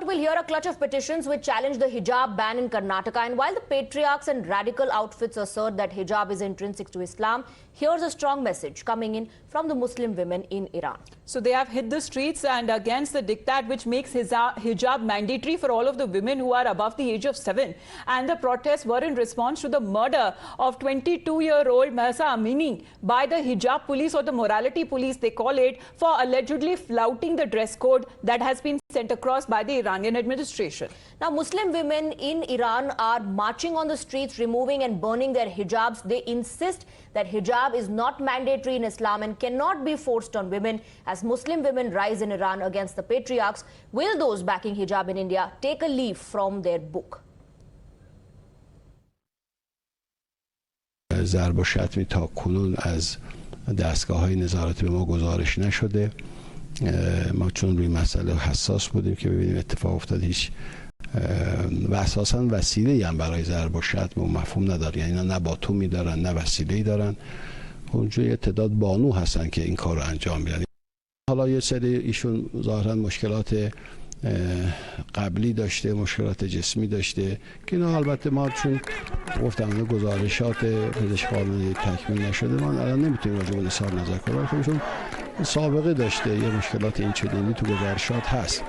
Court will hear a clutch of petitions which challenge the hijab ban in Karnataka. And while the patriarchs and radical outfits assert that hijab is intrinsic to Islam, here's a strong message coming in from the Muslim women in Iran. So they have hit the streets and against the Diktat, which makes hijab mandatory for all of the women who are above the age of 7. And the protests were in response to the murder of 22-year-old Mahsa Amini by the Hijab Police, or the morality police they call it, for allegedly flouting the dress code that has been sent across by the Iranian administration. Now, Muslim women in Iran are marching on the streets, removing and burning their hijabs. They insist that hijab is not mandatory in Islam and cannot be forced on women. As Muslim women rise in Iran against the patriarchs, will those backing hijab in India take a leaf from their book? ضرب و شتمی تا کنون از دستگاه‌های نظارتی به ما گزارش نشده. ما چون روی مسئله حساس بودیم که ببینیم اتفاق افتاد، هیچ و اساساً وسیله‌ای هم برای ضرب و شتم و مفهوم نداره. یعنی نه باتومی دارن نه وسیله‌ای دارن. اونجوری تعداد بانو هستن که این کار رو انجام میدن. حالا یه سری ایشون ظاهراً مشکلات قبلی داشته، مشکلات جسمی داشته که اینا البته ما چون گفتم گزارشات پزشک قانونی تکمیل نشده، ما الان نمیتونیم راجع به اظهار نظر کنیم، چون سابقه داشته، یه مشکلات این چنینی تو گزارشات هست.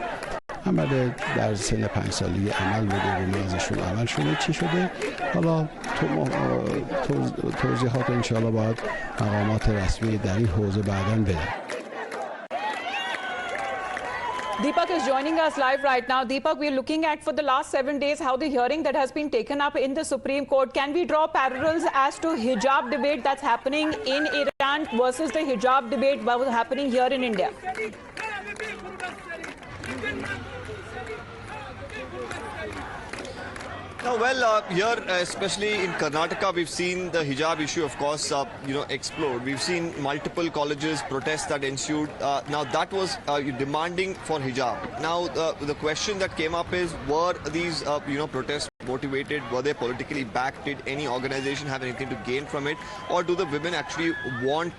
عمل در سن 5 سالگی عمل بوده و مغزشون عمل شده، چی شده؟ حالا توضیحات انشاءالله باید مقامات رسمی در این حوزه بعداً بدن. Deepak is joining us live right now. Deepak, we are looking at for the last 7 days how the hearing that has been taken up in the Supreme Court. Can we draw parallels as to hijab debate that's happening in Iran versus the hijab debate that was happening here in India? Now, well, here, especially in Karnataka, we've seen the hijab issue, of course, explode. We've seen multiple colleges protests that ensued. Now, that was demanding for hijab. Now, the question that came up is, were these, protests motivated? Were they politically backed? Did any organization have anything to gain from it? Or do the women actually want,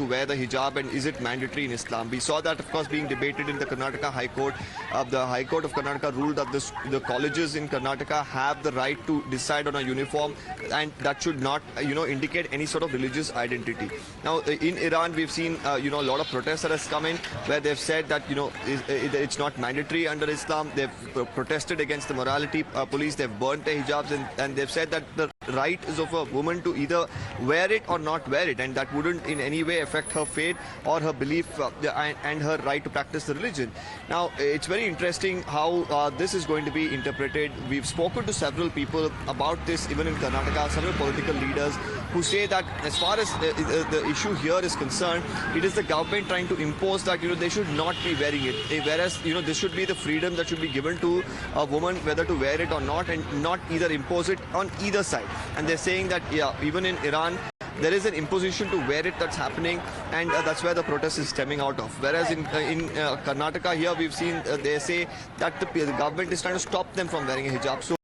to wear the hijab, and is it mandatory in Islam? We saw that, of course, being debated in the Karnataka High Court. The High Court of Karnataka ruled that the colleges in Karnataka have the right to decide on a uniform, and that should not, indicate any sort of religious identity. Now, in Iran, we've seen, a lot of protests that has come in where they've said that, it's not mandatory under Islam. They've protested against the morality police. They've burnt their hijabs, and they've said that the right is of a woman to either wear it or not wear it, and that wouldn't in any way affect her faith or her belief and her right to practice the religion. Now, it's very interesting how this is going to be interpreted. We've spoken to several people about this, even in Karnataka, several political leaders who say that as far as the issue here is concerned, it is the government trying to impose that, they should not be wearing it. Whereas, this should be the freedom that should be given to a woman whether to wear it or not, and not either impose it on either side. And they're saying that, even in Iran, there is an imposition to wear it that's happening, and that's where the protest is stemming out of. Whereas in Karnataka here, we've seen they say that the government is trying to stop them from wearing a hijab. So